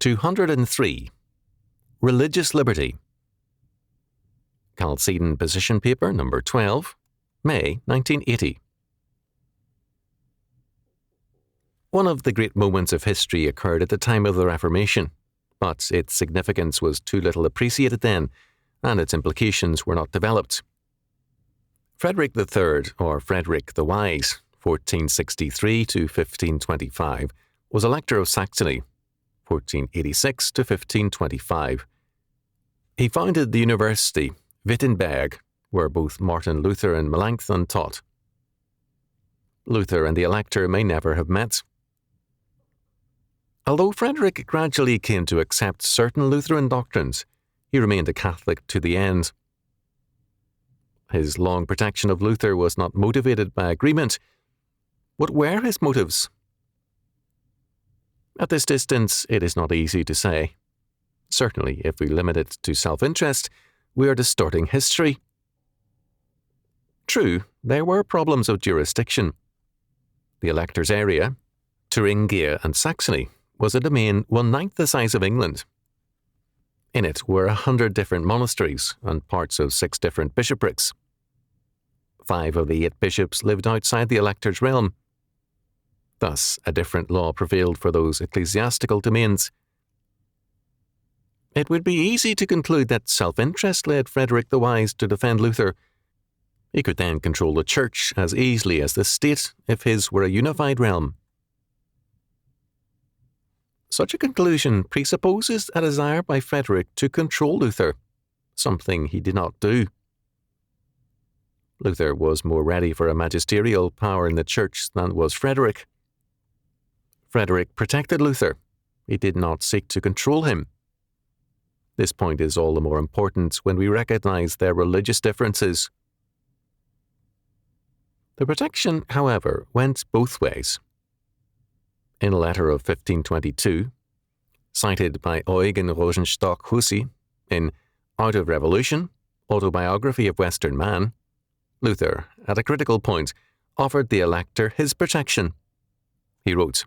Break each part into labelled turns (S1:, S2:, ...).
S1: 203. Religious Liberty. Chalcedon Position Paper number 12, May 1980. One of the great moments of history occurred at the time of the Reformation, but its significance was too little appreciated then, and its implications were not developed. Frederick III, or Frederick the Wise, 1463 to 1525, was Elector of Saxony, 1486 to 1525. He founded the University, Wittenberg, where both Martin Luther and Melanchthon taught. Luther and the Elector may never have met. Although Frederick gradually came to accept certain Lutheran doctrines, he remained a Catholic to the end. His long protection of Luther was not motivated by agreement. What were his motives? At this distance, it is not easy to say. Certainly, if we limit it to self-interest, we are distorting history. True, there were problems of jurisdiction. The Elector's area, Thuringia and Saxony, was a domain 1/9 the size of England. In it were 100 different monasteries and parts of 6 different bishoprics. 5 of the 8 bishops lived outside the Elector's realm. Thus, a different law prevailed for those ecclesiastical domains. It would be easy to conclude that self-interest led Frederick the Wise to defend Luther. He could then control the Church as easily as the state if his were a unified realm. Such a conclusion presupposes a desire by Frederick to control Luther, something he did not do. Luther was more ready for a magisterial power in the Church than was Frederick. Frederick protected Luther. He did not seek to control him. This point is all the more important when we recognize their religious differences. The protection, however, went both ways. In a letter of 1522, cited by Eugen Rosenstock Hussey in Out of Revolution, Autobiography of Western Man, Luther, at a critical point, offered the Elector his protection. He wrote,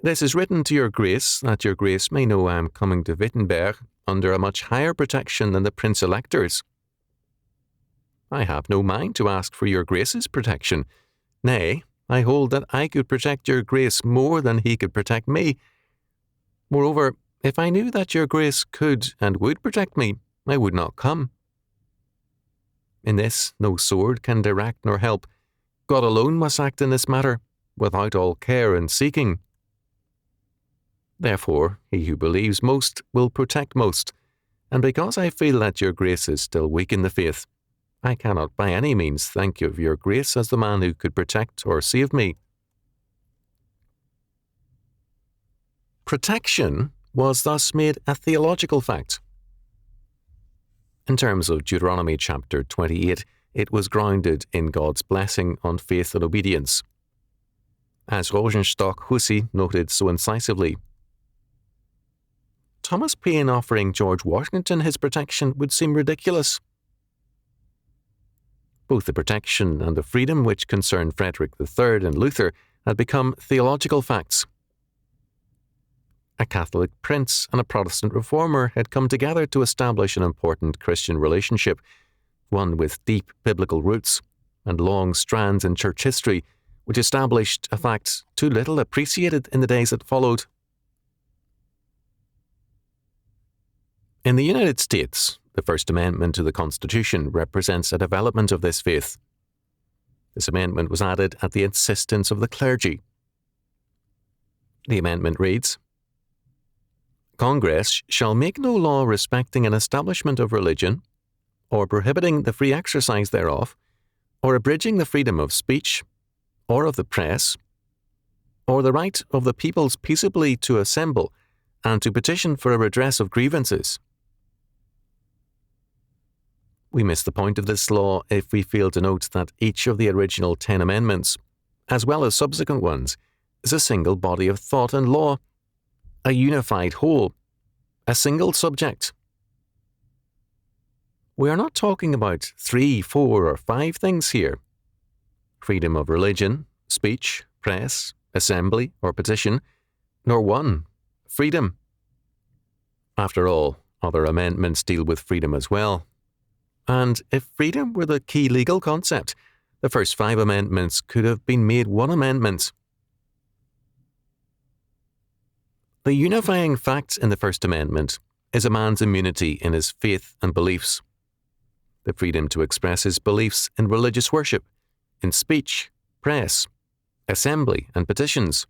S1: "This is written to your Grace, that your Grace may know I am coming to Wittenberg under a much higher protection than the Prince-Elector's. I have no mind to ask for your Grace's protection. Nay, I hold that I could protect your Grace more than he could protect me. Moreover, if I knew that your Grace could and would protect me, I would not come. In this, no sword can direct nor help. God alone must act in this matter, without all care and seeking. Therefore, he who believes most will protect most, and because I feel that your Grace is still weak in the faith, I cannot by any means thank you of your Grace as the man who could protect or save me." Protection was thus made a theological fact. In terms of Deuteronomy chapter 28, it was grounded in God's blessing on faith and obedience. As Rosenstock Hussey noted so incisively, Thomas Paine offering George Washington his protection would seem ridiculous. Both the protection and the freedom which concerned Frederick III and Luther had become theological facts. A Catholic prince and a Protestant reformer had come together to establish an important Christian relationship, one with deep biblical roots and long strands in church history, which established a fact too little appreciated in the days that followed. In the United States, the First Amendment to the Constitution represents a development of this faith. This amendment was added at the insistence of the clergy. The amendment reads, "Congress shall make no law respecting an establishment of religion, or prohibiting the free exercise thereof, or abridging the freedom of speech, or of the press, or the right of the peoples peaceably to assemble and to petition for a redress of grievances." We miss the point of this law if we fail to note that each of the original 10 amendments, as well as subsequent ones, is a single body of thought and law, a unified whole, a single subject. We are not talking about 3, 4, or 5 things here. Freedom of religion, speech, press, assembly, or petition, nor 1, freedom. After all, other amendments deal with freedom as well. And if freedom were the key legal concept, the first 5 amendments could have been made one amendment. The unifying fact in the First Amendment is a man's immunity in his faith and beliefs, the freedom to express his beliefs in religious worship, in speech, press, assembly, and petitions.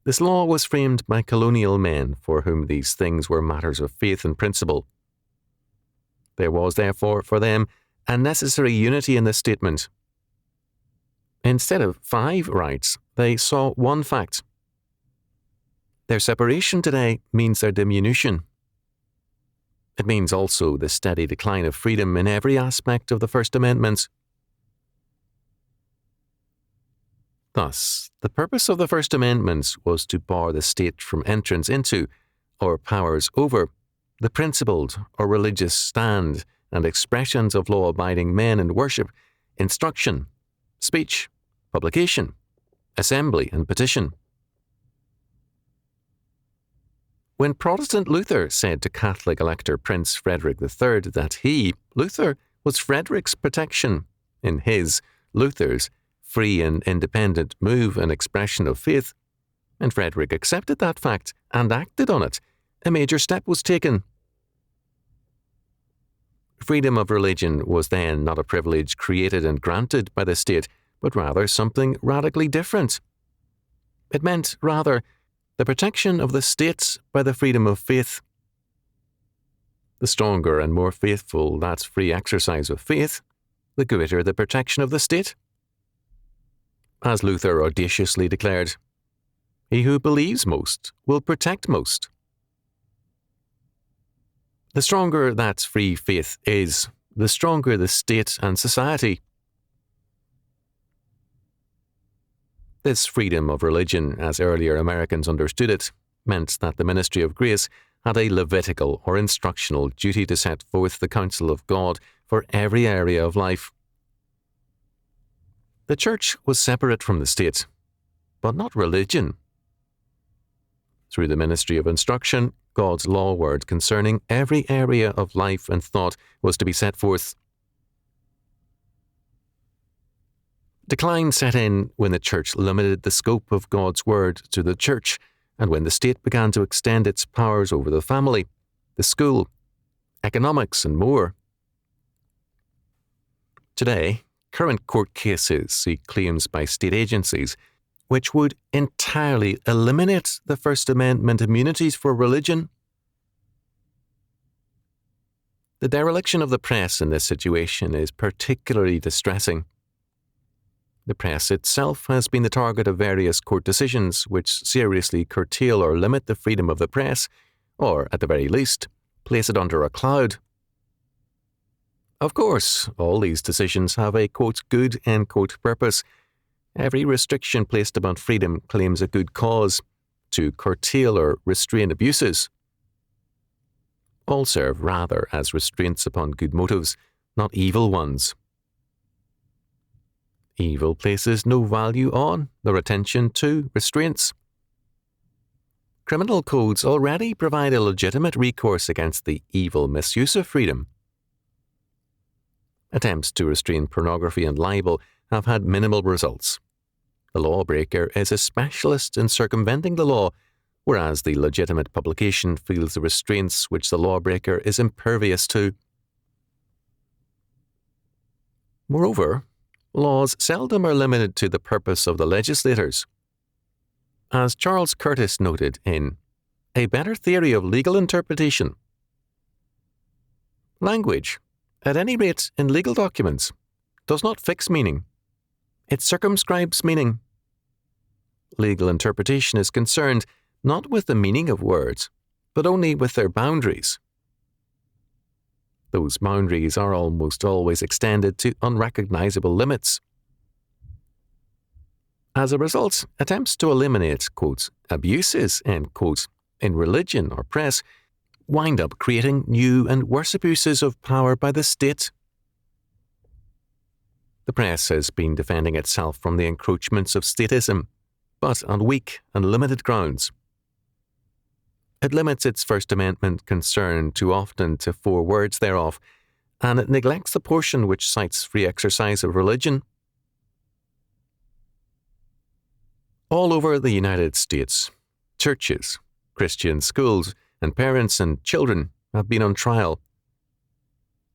S1: This law was framed by colonial men for whom these things were matters of faith and principle. There was, therefore, for them, a necessary unity in this statement. Instead of 5 rights, they saw one fact. Their separation today means their diminution. It means also the steady decline of freedom in every aspect of the First Amendment. Thus, the purpose of the First Amendment was to bar the state from entrance into, or powers over, the principled or religious stand and expressions of law-abiding men in worship, instruction, speech, publication, assembly, and petition. When Protestant Luther said to Catholic elector Prince Frederick III that he, Luther, was Frederick's protection in his, Luther's, free and independent move and expression of faith, and Frederick accepted that fact and acted on it, a major step was taken. Freedom of religion was then not a privilege created and granted by the state, but rather something radically different. It meant, rather, the protection of the state by the freedom of faith. The stronger and more faithful that free exercise of faith, the greater the protection of the state. As Luther audaciously declared, he who believes most will protect most. The stronger that free faith is, the stronger the state and society. This freedom of religion, as earlier Americans understood it, meant that the ministry of grace had a Levitical or instructional duty to set forth the counsel of God for every area of life. The church was separate from the state, but not religion. Through the ministry of instruction, God's law word concerning every area of life and thought was to be set forth. Decline set in when the church limited the scope of God's word to the church, and when the state began to extend its powers over the family, the school, economics, and more. Today, current court cases see claims by state agencies which would entirely eliminate the First Amendment immunities for religion. The dereliction of the press in this situation is particularly distressing. The press itself has been the target of various court decisions which seriously curtail or limit the freedom of the press, or, at the very least, place it under a cloud. Of course, all these decisions have a, quote, good, end quote, purpose. Every restriction placed upon freedom claims a good cause, to curtail or restrain abuses. All serve rather as restraints upon good motives, not evil ones. Evil places no value on, nor attention to, restraints. Criminal codes already provide a legitimate recourse against the evil misuse of freedom. Attempts to restrain pornography and libel have had minimal results. The lawbreaker is a specialist in circumventing the law, whereas the legitimate publication feels the restraints which the lawbreaker is impervious to. Moreover, laws seldom are limited to the purpose of the legislators. As Charles Curtis noted in A Better Theory of Legal Interpretation, language, at any rate in legal documents, does not fix meaning. It circumscribes meaning. Legal interpretation is concerned not with the meaning of words, but only with their boundaries. Those boundaries are almost always extended to unrecognizable limits. As a result, attempts to eliminate, quote, abuses, end quote, in religion or press wind up creating new and worse abuses of power by the state. The press has been defending itself from the encroachments of statism, but on weak and limited grounds. It limits its First Amendment concern too often to 4 words thereof, and it neglects the portion which cites free exercise of religion. All over the United States, churches, Christian schools, and parents and children have been on trial.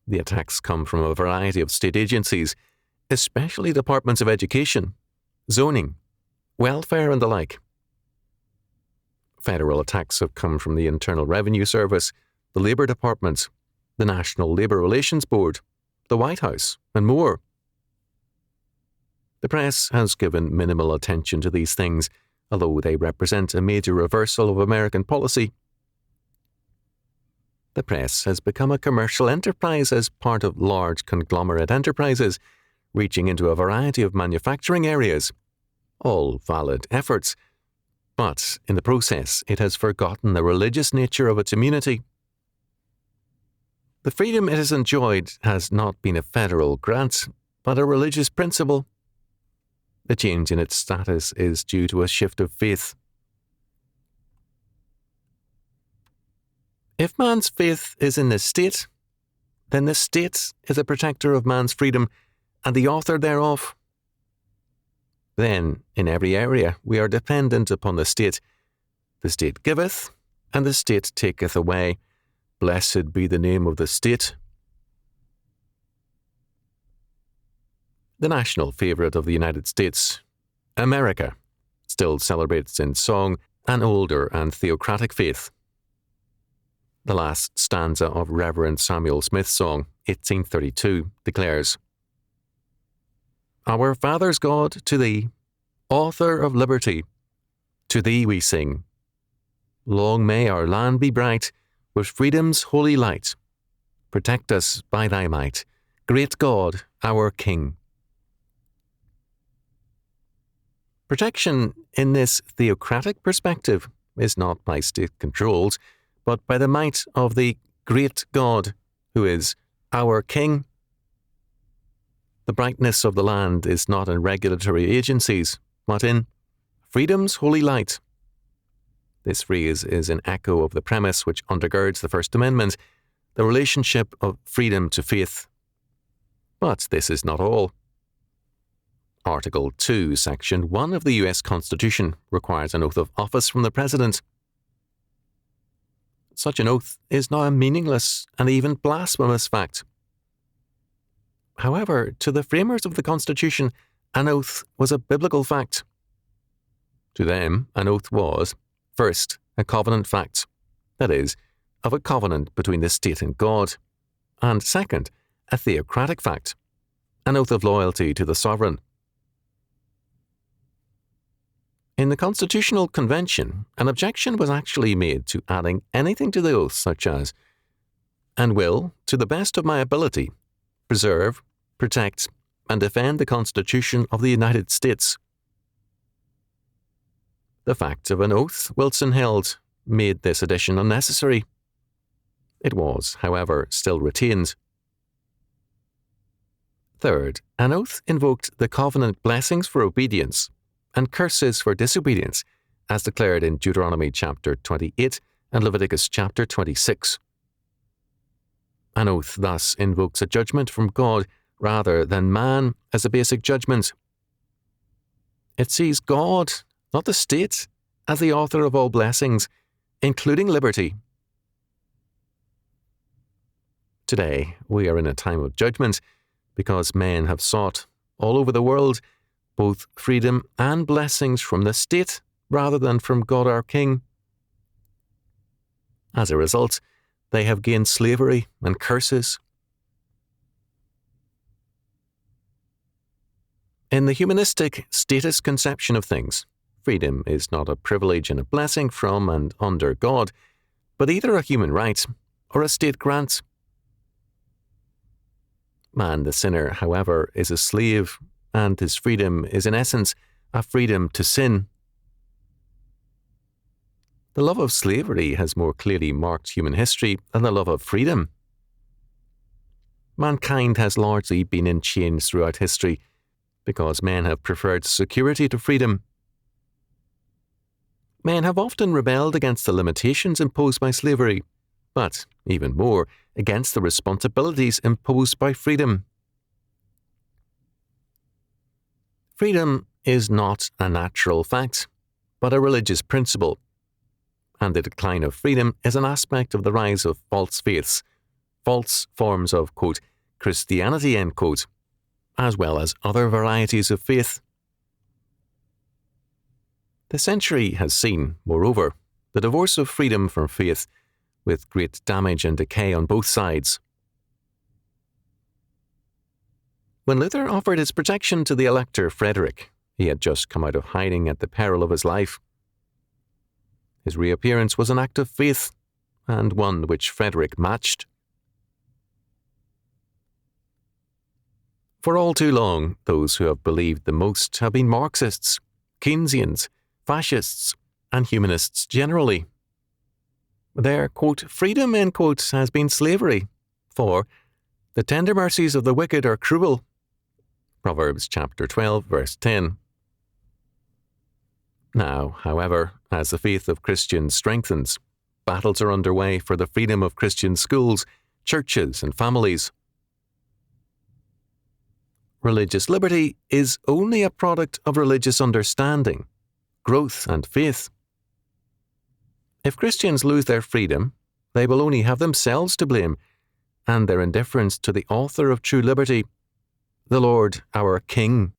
S1: The attacks come from a variety of state agencies, especially departments of education, zoning, welfare, and the like. Federal attacks have come from the Internal Revenue Service, the Labour Department, the National Labour Relations Board, the White House, and more. The press has given minimal attention to these things, although they represent a major reversal of American policy. The press has become a commercial enterprise as part of large conglomerate enterprises, reaching into a variety of manufacturing areas, all valid efforts, but in the process it has forgotten the religious nature of its immunity. The freedom it has enjoyed has not been a federal grant, but a religious principle. The change in its status is due to a shift of faith. If man's faith is in the state, then the state is a protector of man's freedom and the author thereof. Then, in every area, we are dependent upon the state. The state giveth, and the state taketh away. Blessed be the name of the state. The national favourite of the United States, America, still celebrates in song an older and theocratic faith. The last stanza of Reverend Samuel Smith's song, 1832, declares, Our Father's God, to Thee, Author of liberty, to Thee we sing. Long may our land be bright, with freedom's holy light. Protect us by Thy might, great God, our King. Protection in this theocratic perspective is not by state controls, but by the might of the great God, who is our King. The brightness of the land is not in regulatory agencies, but in freedom's holy light. This phrase is an echo of the premise which undergirds the First Amendment, the relationship of freedom to faith. But this is not all. Article 2, Section 1 of the U.S. Constitution requires an oath of office from the President. Such an oath is now a meaningless and even blasphemous fact. However, to the framers of the Constitution, an oath was a biblical fact. To them, an oath was, first, a covenant fact, that is, of a covenant between the state and God, and second, a theocratic fact, an oath of loyalty to the sovereign. In the Constitutional Convention, an objection was actually made to adding anything to the oath such as, and will, to the best of my ability, preserve, protect, and defend the Constitution of the United States. The fact of an oath, Wilson held, made this addition unnecessary. It was, however, still retained. Third, an oath invoked the covenant blessings for obedience and curses for disobedience, as declared in Deuteronomy chapter 28 and Leviticus chapter 26. An oath thus invokes a judgment from God rather than man as a basic judgment. It sees God, not the state, as the author of all blessings, including liberty. Today, we are in a time of judgment because men have sought, all over the world, both freedom and blessings from the state rather than from God our King. As a result, they have gained slavery and curses. In the humanistic statist conception of things, freedom is not a privilege and a blessing from and under God, but either a human right or a state grant. Man the sinner, however, is a slave, and his freedom is in essence a freedom to sin. The love of slavery has more clearly marked human history than the love of freedom. Mankind has largely been in chains throughout history because men have preferred security to freedom. Men have often rebelled against the limitations imposed by slavery, but, even more, against the responsibilities imposed by freedom. Freedom is not a natural fact, but a religious principle, and the decline of freedom is an aspect of the rise of false faiths, false forms of, quote, Christianity, end quote, as well as other varieties of faith. The century has seen, moreover, the divorce of freedom from faith, with great damage and decay on both sides. When Luther offered his protection to the Elector Frederick, he had just come out of hiding at the peril of his life. His reappearance was an act of faith, and one which Frederick matched. For all too long, those who have believed the most have been Marxists, Keynesians, fascists, and humanists generally. Their, quote, freedom, end quote, has been slavery, for the tender mercies of the wicked are cruel. Proverbs chapter 12, verse 10. Now, however, as the faith of Christians strengthens, battles are underway for the freedom of Christian schools, churches, and families. Religious liberty is only a product of religious understanding, growth, and faith. If Christians lose their freedom, they will only have themselves to blame, and their indifference to the author of true liberty, the Lord our King.